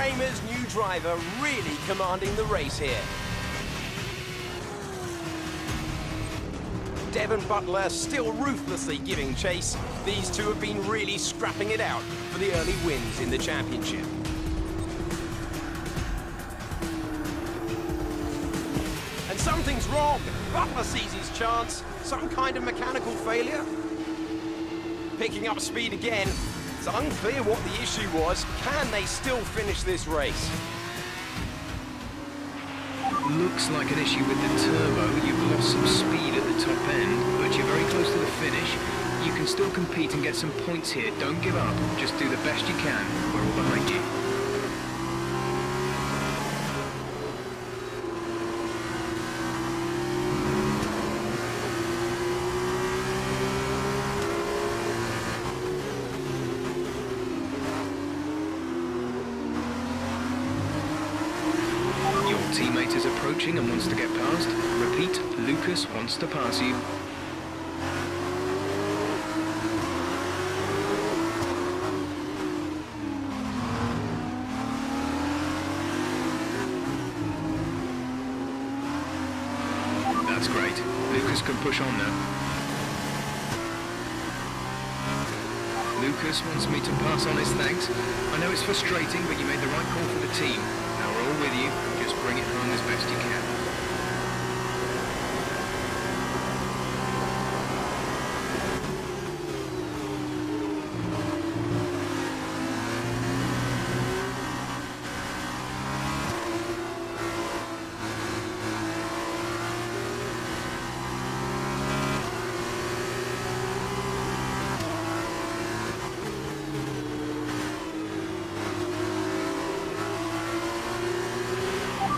Prama's new driver really commanding the race here. Devon Butler still ruthlessly giving chase. These two have been really scrapping it out for the early wins in the championship. And something's wrong. Butler sees his chance. Some kind of mechanical failure. Picking up speed again. It's unclear what the issue was. Can they still finish this race? Looks like an issue with the turbo. You've lost some speed at the top end, but you're very close to the finish. You can still compete and get some points here. Don't give up. Just do the best you can. We're all behind you. Teammate is approaching and wants to get past. Repeat, Lucas wants to pass you. That's great. Lucas can push on now. Lucas wants me to pass on his thanks. I know it's frustrating, but you made the right call for the team. Now we're all with you. Just bring it home as best you can.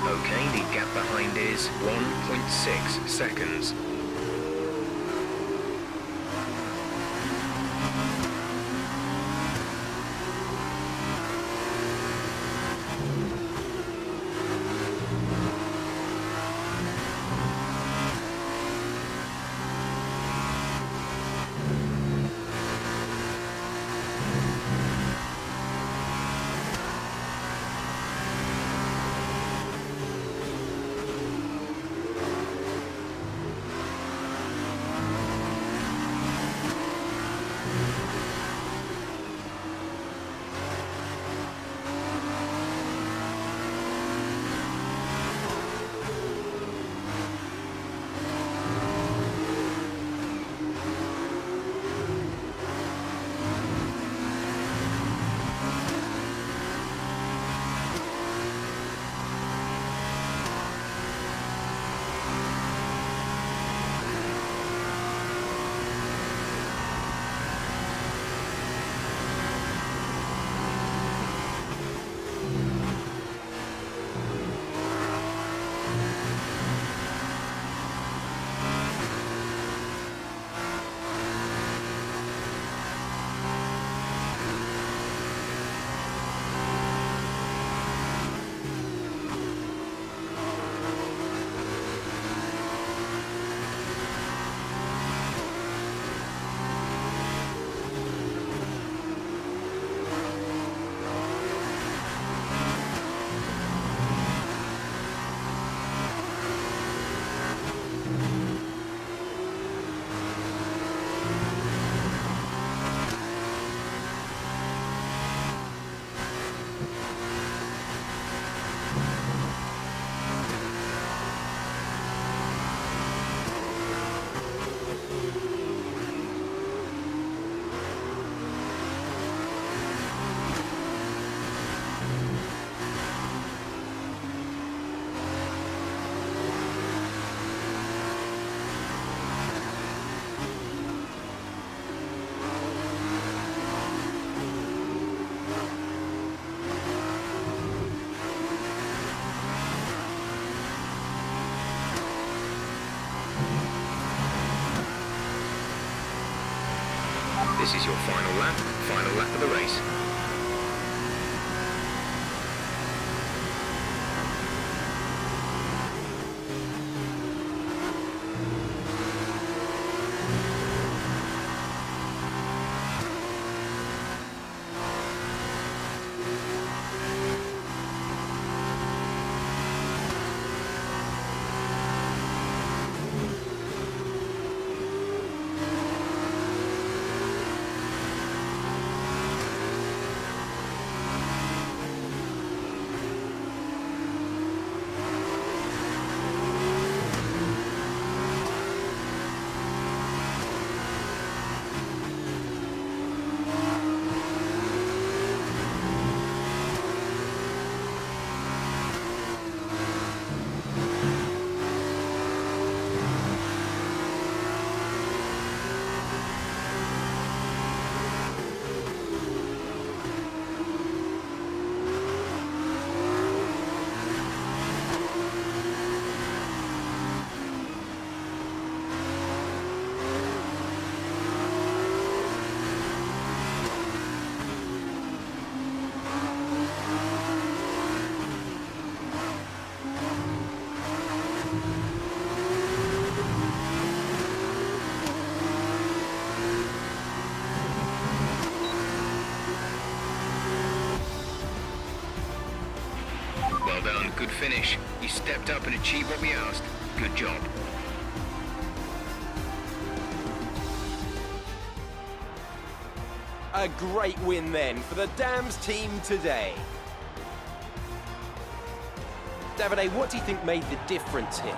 Okay, the gap behind is 1.6 seconds. This is your final lap of the race. good finish. You stepped up and achieved what we asked. Good job. A great win then for the Dams team today. Davide, what do you think made the difference here?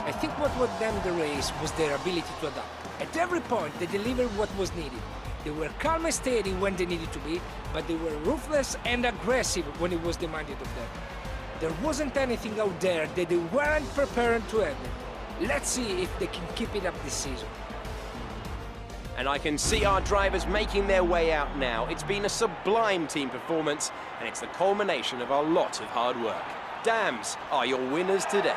I think what won them the race was their ability to adapt. At every point, they delivered what was needed. They were calm and steady when they needed to be, but they were ruthless and aggressive when it was demanded of them. There wasn't anything out there that they weren't prepared to handle. Let's see if they can keep it up this season. And I can see our drivers making their way out now. It's been a sublime team performance, and it's the culmination of a lot of hard work. Dams are your winners today.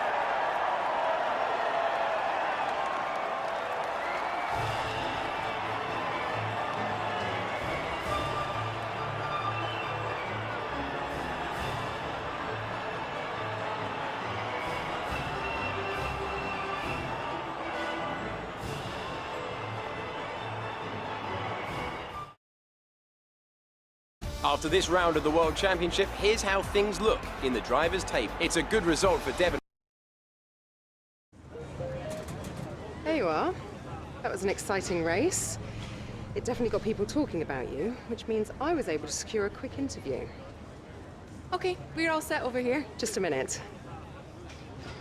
After this round of the World Championship, here's how things look in the drivers' table. It's a good result for Devon. There you are. That was an exciting race. It definitely got people talking about you, which means I was able to secure a quick interview. Okay, we're all set over here. Just a minute.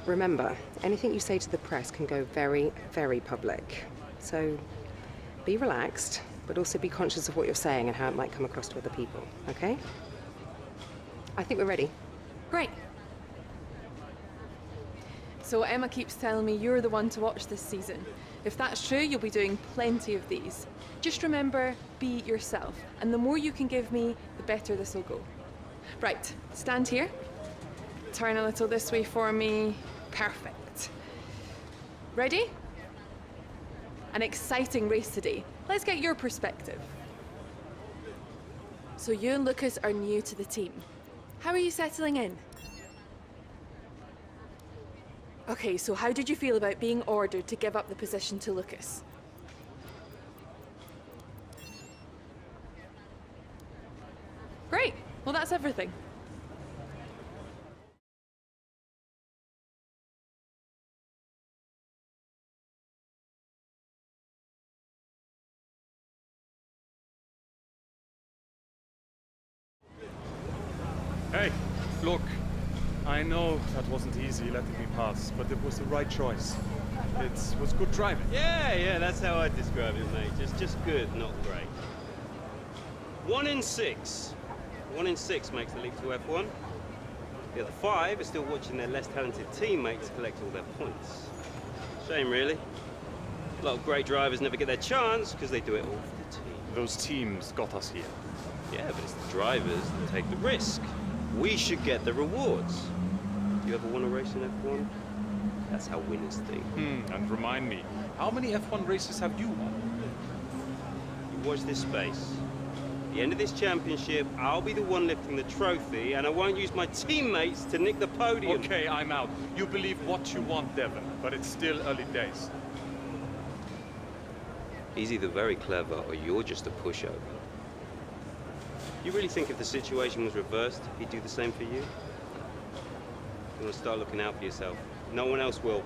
Remember, anything you say to the press can go very, very public. So be relaxed, but also be conscious of what you're saying and how it might come across to other people, okay? I think we're ready. Great. So Emma keeps telling me you're the one to watch this season. If that's true, you'll be doing plenty of these. Just remember, be yourself. And the more you can give me, the better this will go. Right, stand here. Turn a little this way for me. Perfect. Ready? An exciting race today. Let's get your perspective. So you and Lucas are new to the team. How are you settling in? Okay, so how did you feel about being ordered to give up the position to Lucas? Great. Well, that's everything. Hey, look, I know that wasn't easy letting me pass, but it was the right choice. It was good driving. Yeah, that's how I describe it, mate. Just good, not great. 1 in 6. 1 in 6 makes the leap to F1. The other 5 are still watching their less talented teammates collect all their points. Shame, really. A lot of great drivers never get their chance because they do it all for the team. Those teams got us here. Yeah, but it's the drivers that take the risk. We should get the rewards. Do you ever want to race in F1? That's how winners think. And remind me, how many F1 races have you won? You watch this space. At the end of this championship, I'll be the one lifting the trophy, and I won't use my teammates to nick the podium. Okay, I'm out. You believe what you want, Devon, but it's still early days. He's either very clever or you're just a pushover. You really think if the situation was reversed, he'd do the same for you? You want to start looking out for yourself. No one else will.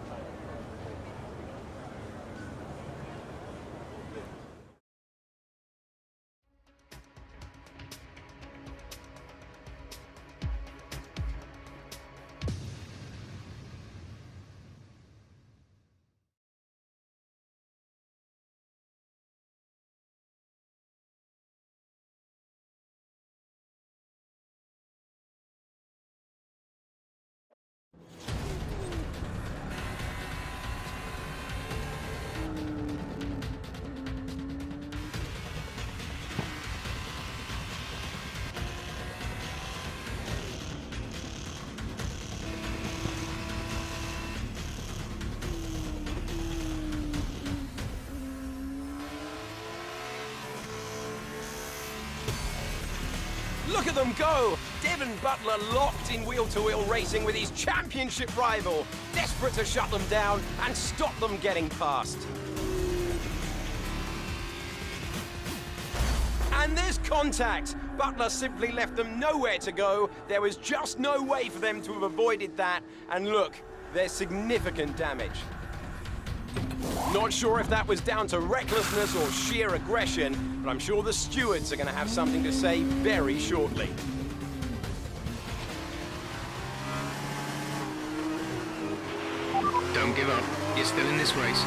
Look at them go! Devon Butler locked in wheel-to-wheel racing with his championship rival, desperate to shut them down and stop them getting past. And And there's contact. Butler simply left them nowhere to go. There was just no way for them to have avoided that. And look, there's significant damage. Not sure if that was down to recklessness or sheer aggression, but I'm sure the stewards are going to have something to say very shortly. Don't give up. You're still in this race.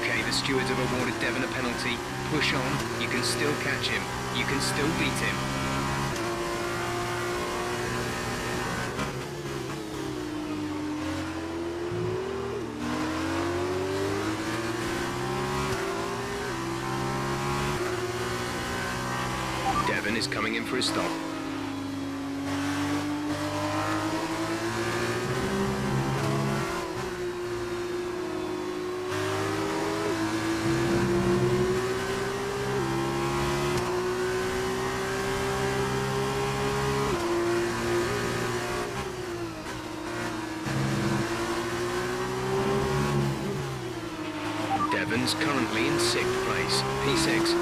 Okay, the stewards have awarded Devon a penalty. Push on. You can still catch him. You can still beat him. Devon is coming in for a stop. Devon's currently in 6th place, P6.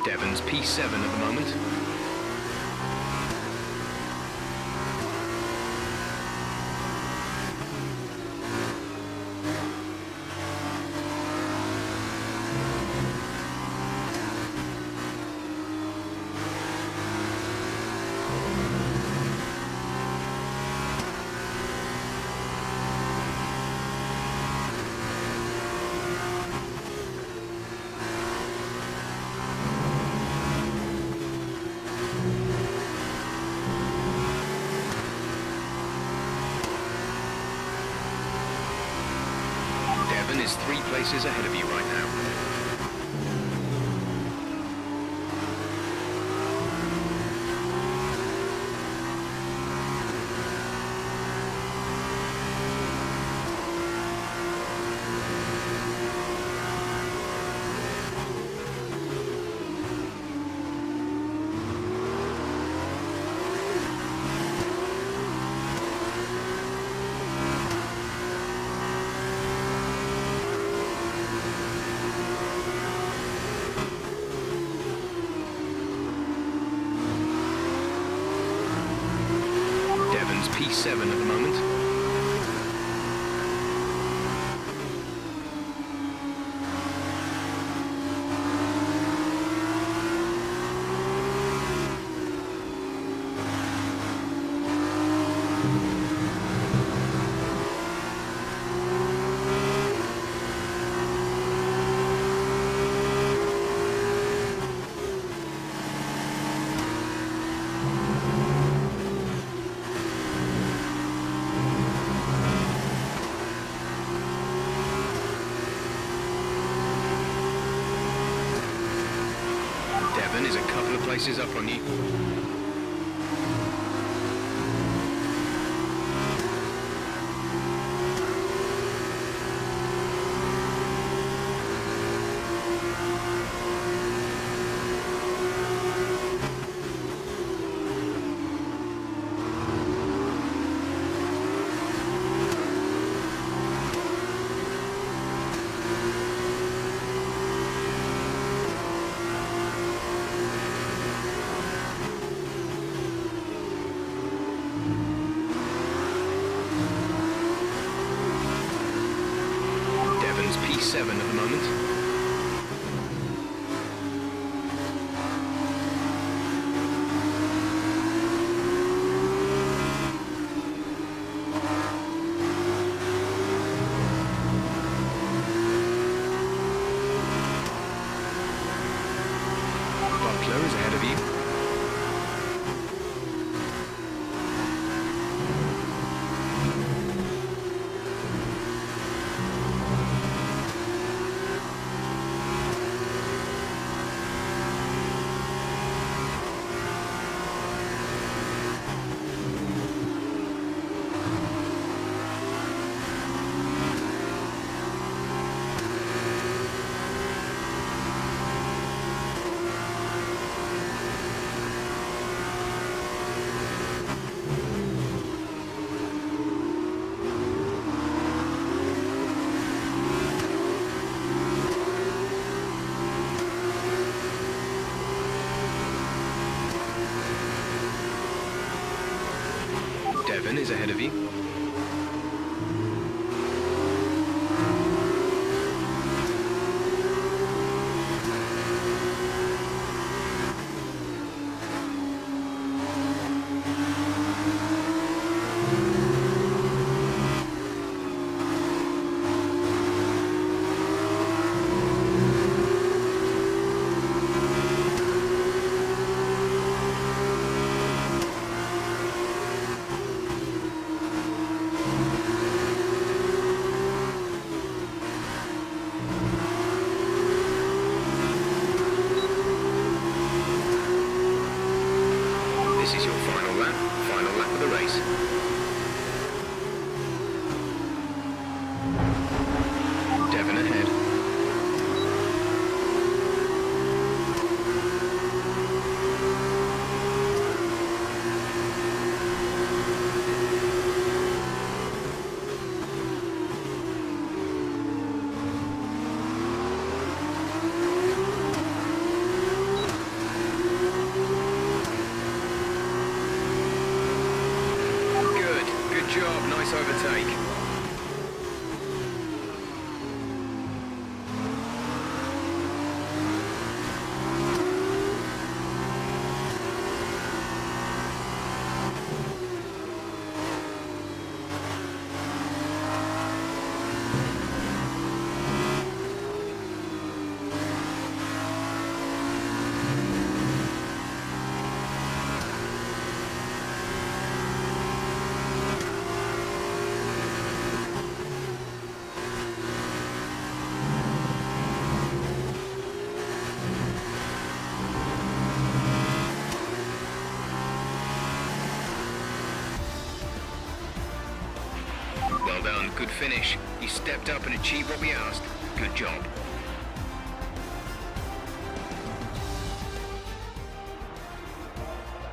Devon's P7 at the moment. Devon is 3 places ahead of you right now. P7 at the moment. Devon is a couple of places up on you. Devon is ahead of you. This is your final lap of the race. Devon ahead. Good job, nice overtake. Well done, good finish. You stepped up and achieved what we asked. Good job.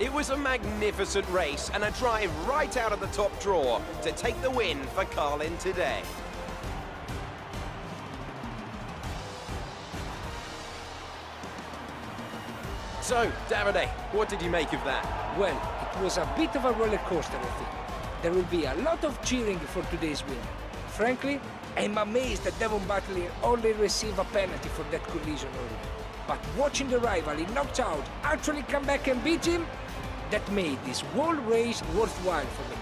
It was a magnificent race and a drive right out of the top drawer to take the win for Carlin today. So, Davide, what did you make of that? Well, it was a bit of a roller coaster, I think. There will be a lot of cheering for today's win. Frankly, I'm amazed that Devon Butler only received a penalty for that collision already. But watching the rival he knocked out actually come back and beat him, that made this whole race worthwhile for me.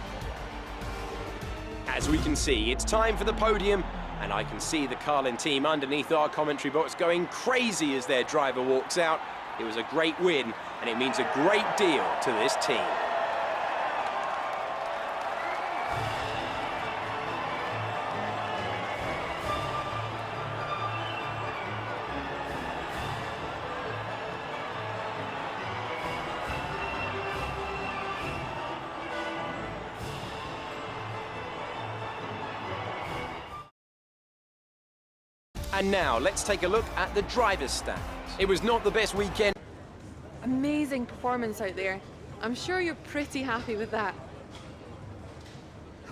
As we can see, it's time for the podium, and I can see the Carlin team underneath our commentary box going crazy as their driver walks out. It was a great win, and it means a great deal to this team. And now, let's take a look at the driver's stats. It was not the best weekend. Amazing performance out there. I'm sure you're pretty happy with that.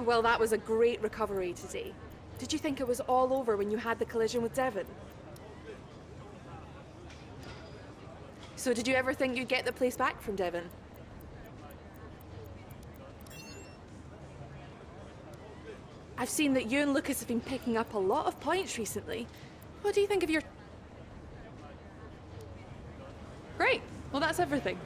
Well, that was a great recovery today. Did you think it was all over when you had the collision with Devon? So did you ever think you'd get the place back from Devon? I've seen that you and Lucas have been picking up a lot of points recently. What do you think of your... Great. Well, that's everything.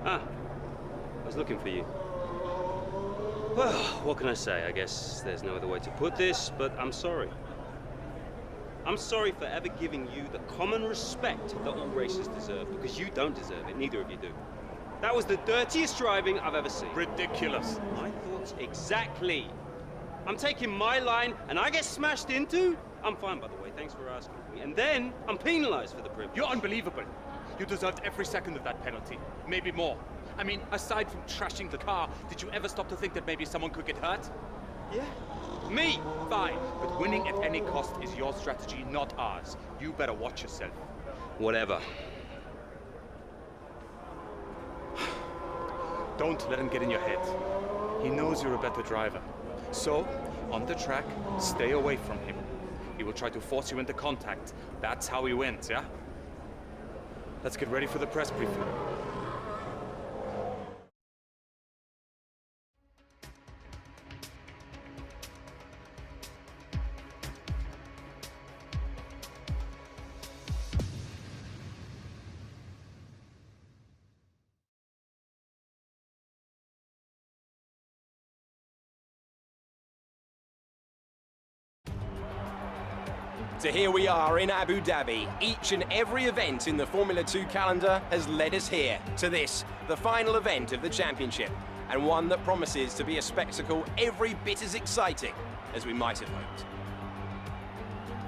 Ah, I was looking for you. Well, what can I say? I guess there's no other way to put this, but I'm sorry. I'm sorry for ever giving you the common respect that all racers deserve, because you don't deserve it, neither of you do. That was the dirtiest driving I've ever seen. Ridiculous. My thoughts exactly. I'm taking my line and I get smashed into? I'm fine, by the way, thanks for asking me. And then I'm penalized for the privilege. You're unbelievable. You deserved every second of that penalty, maybe more. I mean, aside from trashing the car, did you ever stop to think that maybe someone could get hurt? Yeah. Me? Fine, but winning at any cost is your strategy, not ours. You better watch yourself. Whatever. Don't let him get in your head. He knows you're a better driver. So, on the track, stay away from him. He will try to force you into contact. That's how he wins, yeah? Let's get ready for the press briefing. So here we are in Abu Dhabi. Each and every event in the Formula 2 calendar has led us here, to this, the final event of the championship, and one that promises to be a spectacle every bit as exciting as we might have hoped.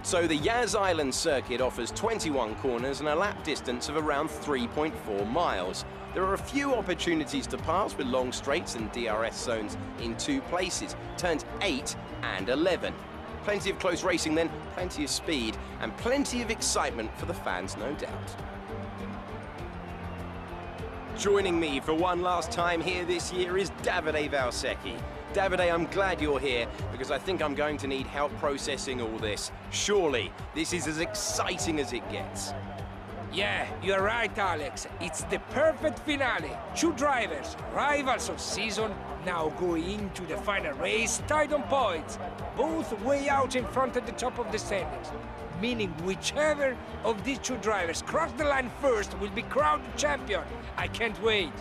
So the Yas Island circuit offers 21 corners and a lap distance of around 3.4 miles. There are a few opportunities to pass with long straights and DRS zones in 2 places, turns 8 and 11. Plenty of close racing then, plenty of speed, and plenty of excitement for the fans, no doubt. Joining me for one last time here this year is Davide Valsecchi. Davide, I'm glad you're here, because I think I'm going to need help processing all this. Surely, this is as exciting as it gets. Yeah, you're right, Alex. It's the perfect finale. 2 drivers, rivals of season, now going into the final race tied on points, both way out in front at the top of the standings. Meaning whichever of these 2 drivers cross the line first will be crowned champion. I can't wait.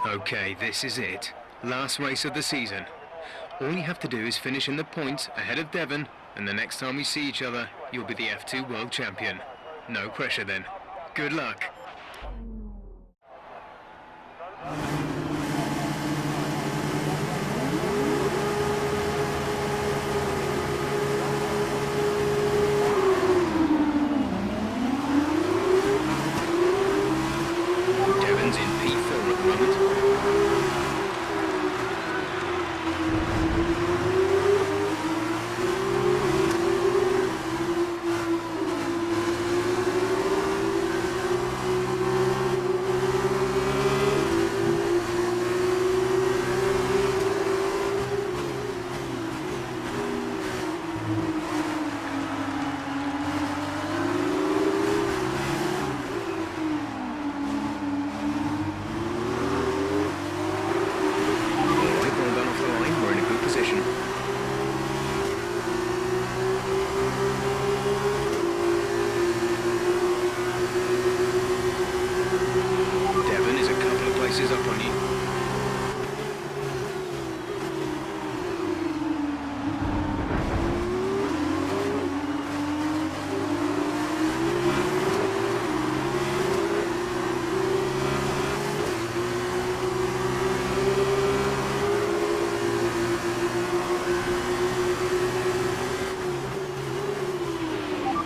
Okay, this is it. Last race of the season. All you have to do is finish in the points ahead of Devon, and the next time we see each other, you'll be the F2 World Champion. No pressure then. Good luck. Devon's in P4 at the moment.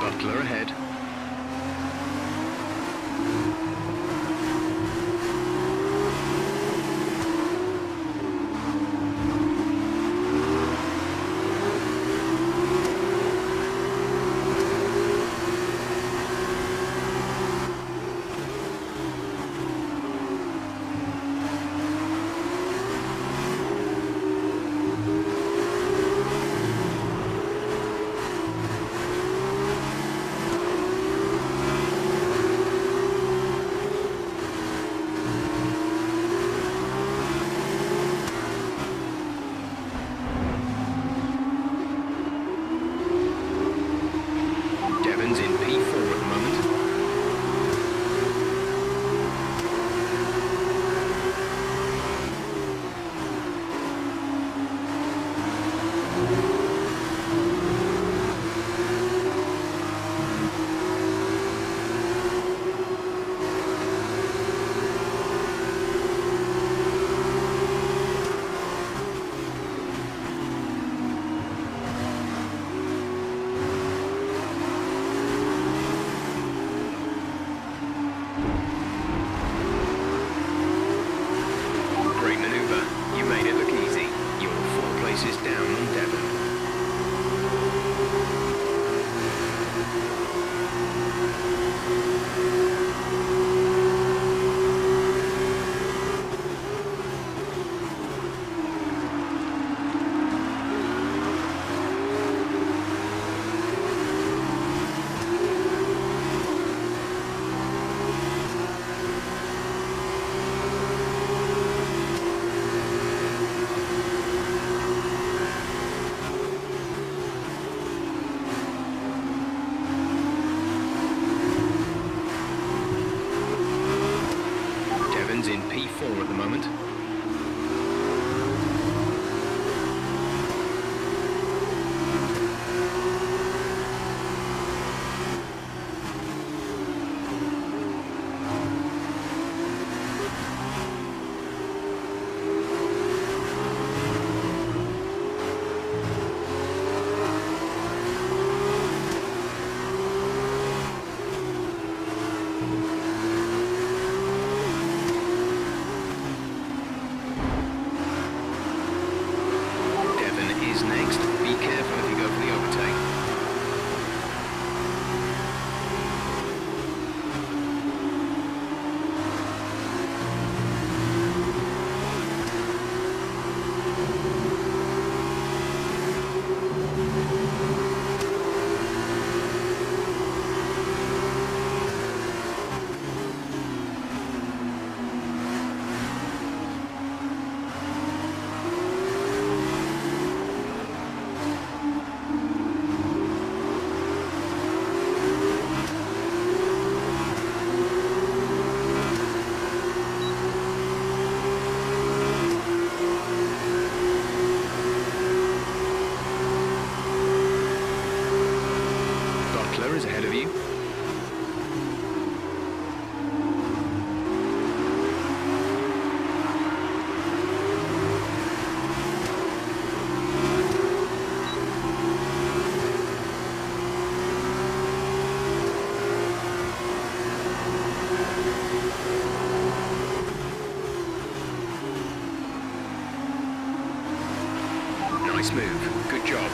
Butler ahead. Buckler is ahead of you. Nice move. Good job.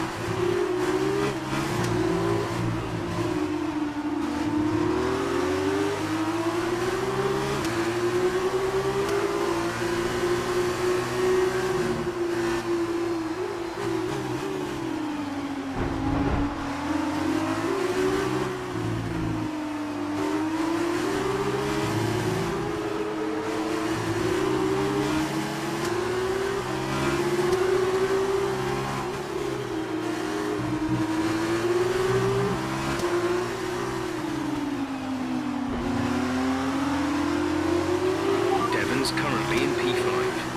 Devon's currently in P5.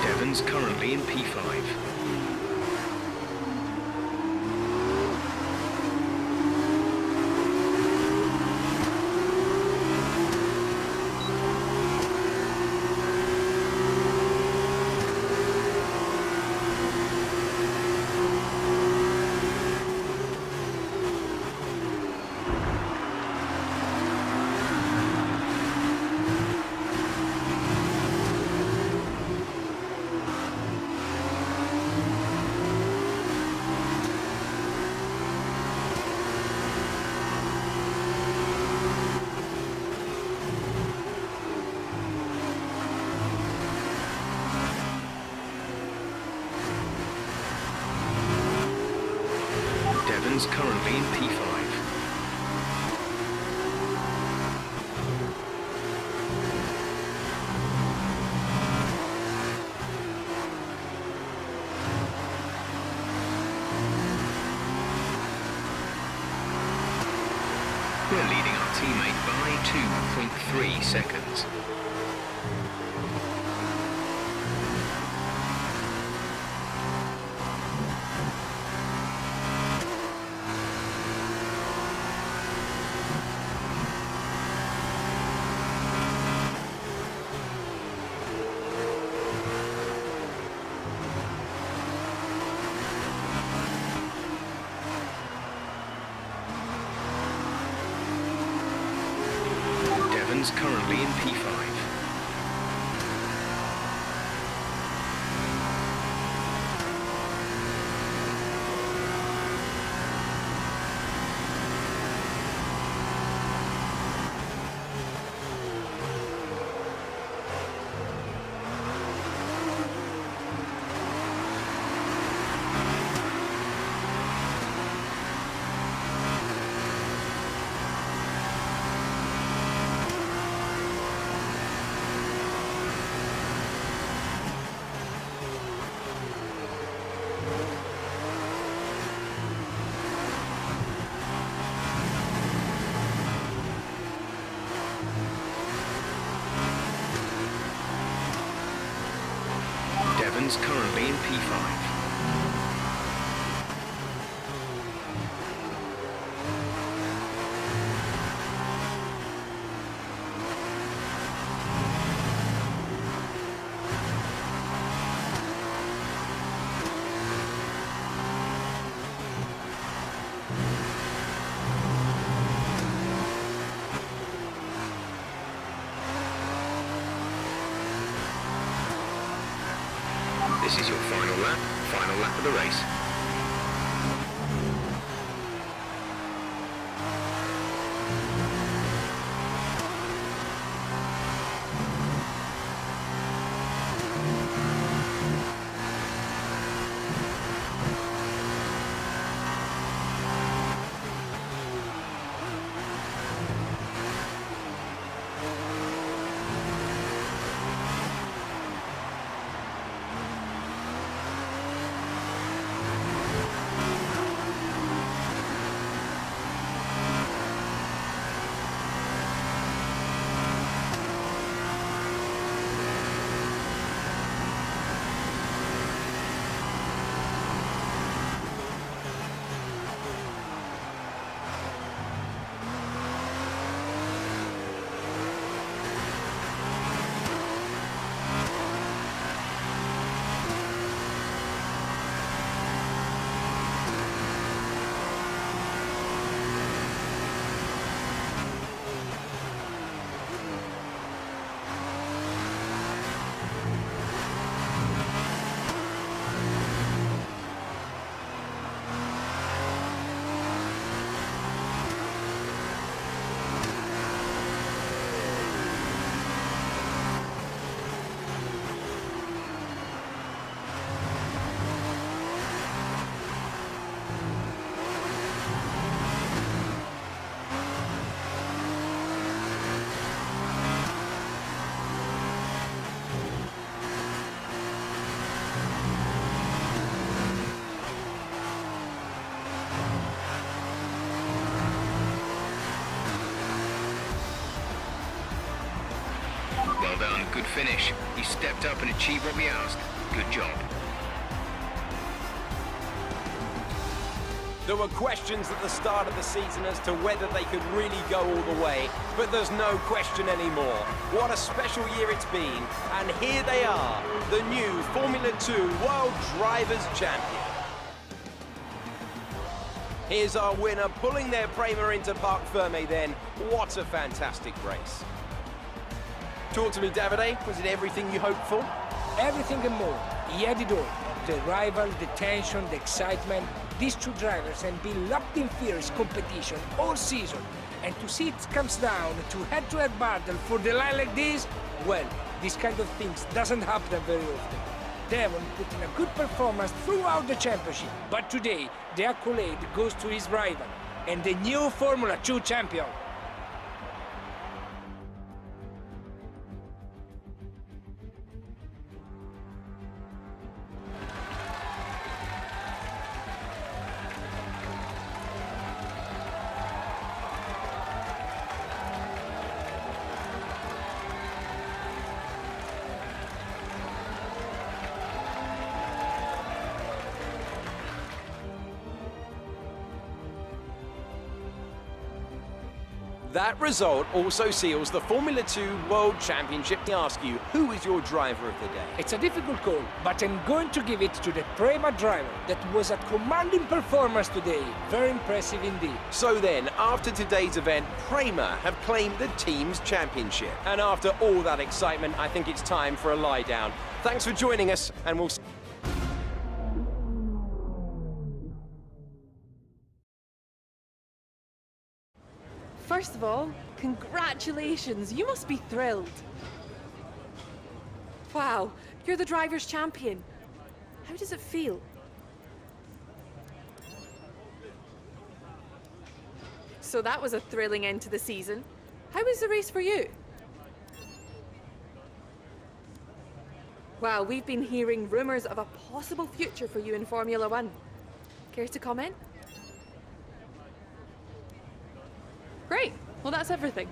Devon's currently in P5. Devon's currently in P5. We're leading our teammate by 2.3 seconds. Devon's currently in P5. Devon's currently in P5. This is your final lap of the race. done. Good finish. You stepped up and achieved what we asked. Good job. There were questions at the start of the season as to whether they could really go all the way, but there's no question anymore. What a special year it's been, and here they are, the new Formula 2 World Drivers' Champion. Here's our winner, pulling their Prema into Parc Ferme then. What a fantastic race. Talk to me, Davide. Was it everything you hoped for? Everything and more. He had it all. The rival, the tension, the excitement. These two drivers have been locked in fierce competition all season. And to see it comes down to head-to-head battle for the line like this, well, this kind of things doesn't happen very often. Devon put in a good performance throughout the championship, but today the accolade goes to his rival and the new Formula 2 champion. That result also seals the Formula 2 World Championship. I ask you, who is your driver of the day? It's a difficult call, but I'm going to give it to the Prema driver. That was a commanding performance today. Very impressive indeed. So then, after today's event, Prema have claimed the team's championship. And after all that excitement, I think it's time for a lie down. Thanks for joining us, and we'll see. First of all, congratulations. You must be thrilled. Wow, you're the driver's champion. How does it feel? So that was a thrilling end to the season. How was the race for you? Wow, we've been hearing rumours of a possible future for you in Formula One. Care to comment? Great. Well, that's everything.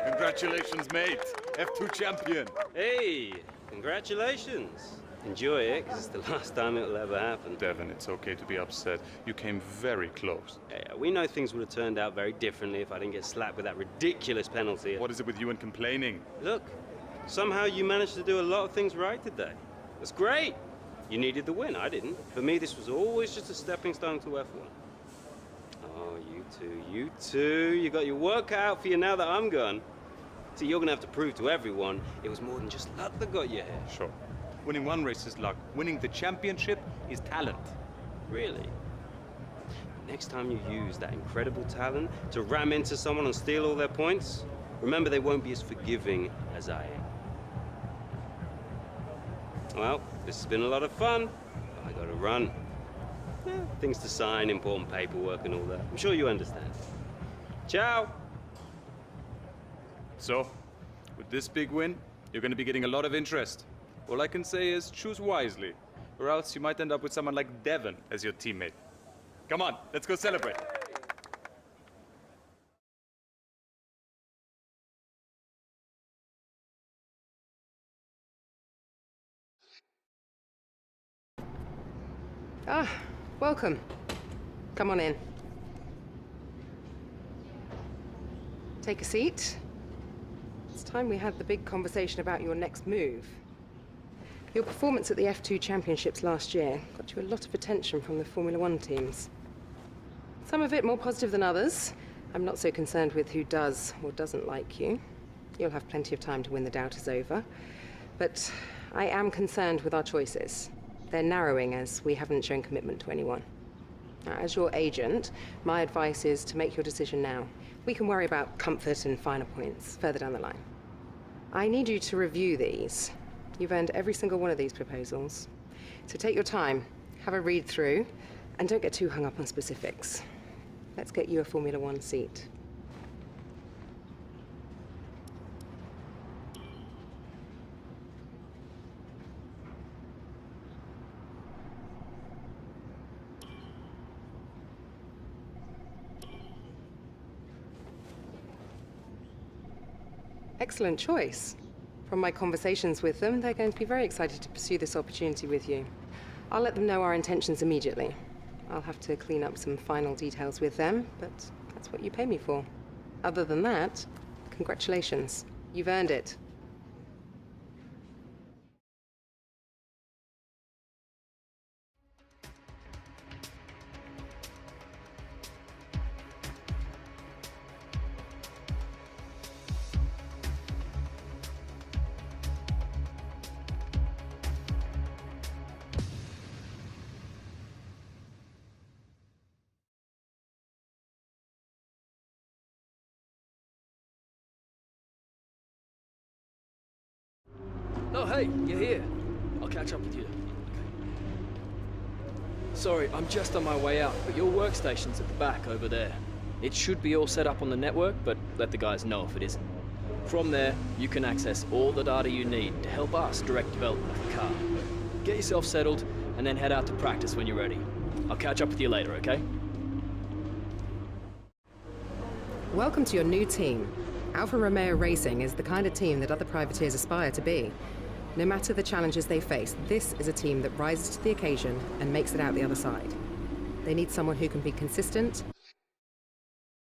Congratulations, mate. F2 champion. Hey, congratulations. Enjoy it, because it's the last time it'll ever happen. Devon, it's okay to be upset. You came very close. Yeah, we know things would have turned out very differently if I didn't get slapped with that ridiculous penalty. What is it with you and complaining? Look, somehow you managed to do a lot of things right today. That's great. You needed the win, I didn't. For me, this was always just a stepping stone to F1. Oh, you two. You got your work cut out for you now that I'm gone. See, you're gonna have to prove to everyone it was more than just luck that got you here. Sure. Winning one race is luck. Winning the championship is talent. Really? Next time you use that incredible talent to ram into someone and steal all their points, remember they won't be as forgiving as I am. Well, this has been a lot of fun. I gotta run. Yeah, things to sign, important paperwork and all that. I'm sure you understand. Ciao! So, with this big win, you're going to be getting a lot of interest. All I can say is choose wisely, or else you might end up with someone like Devon as your teammate. Come on, let's go celebrate. Ah, welcome. Come on in. Take a seat. It's time we had the big conversation about your next move. Your performance at the F2 Championships last year got you a lot of attention from the Formula One teams. Some of it more positive than others. I'm not so concerned with who does or doesn't like you. You'll have plenty of time to win the doubters over. But I am concerned with our choices. They're narrowing as we haven't shown commitment to anyone. Now, as your agent, my advice is to make your decision now. We can worry about comfort and finer points further down the line. I need you to review these. You've earned every single one of these proposals. So take your time, have a read through, and don't get too hung up on specifics. Let's get you a Formula One seat. Excellent choice. From my conversations with them, they're going to be very excited to pursue this opportunity with you. I'll let them know our intentions immediately. I'll have to clean up some final details with them, but that's what you pay me for. Other than that, congratulations. You've earned it. Oh, hey, you're here. I'll catch up with you. Sorry, I'm just on my way out, but your workstation's at the back over there. It should be all set up on the network, but let the guys know if it isn't. From there, you can access all the data you need to help us direct development of the car. Get yourself settled, and then head out to practice when you're ready. I'll catch up with you later, okay? Welcome to your new team. Alfa Romeo Racing is the kind of team that other privateers aspire to be. No matter the challenges they face, this is a team that rises to the occasion and makes it out the other side. They need someone who can be consistent,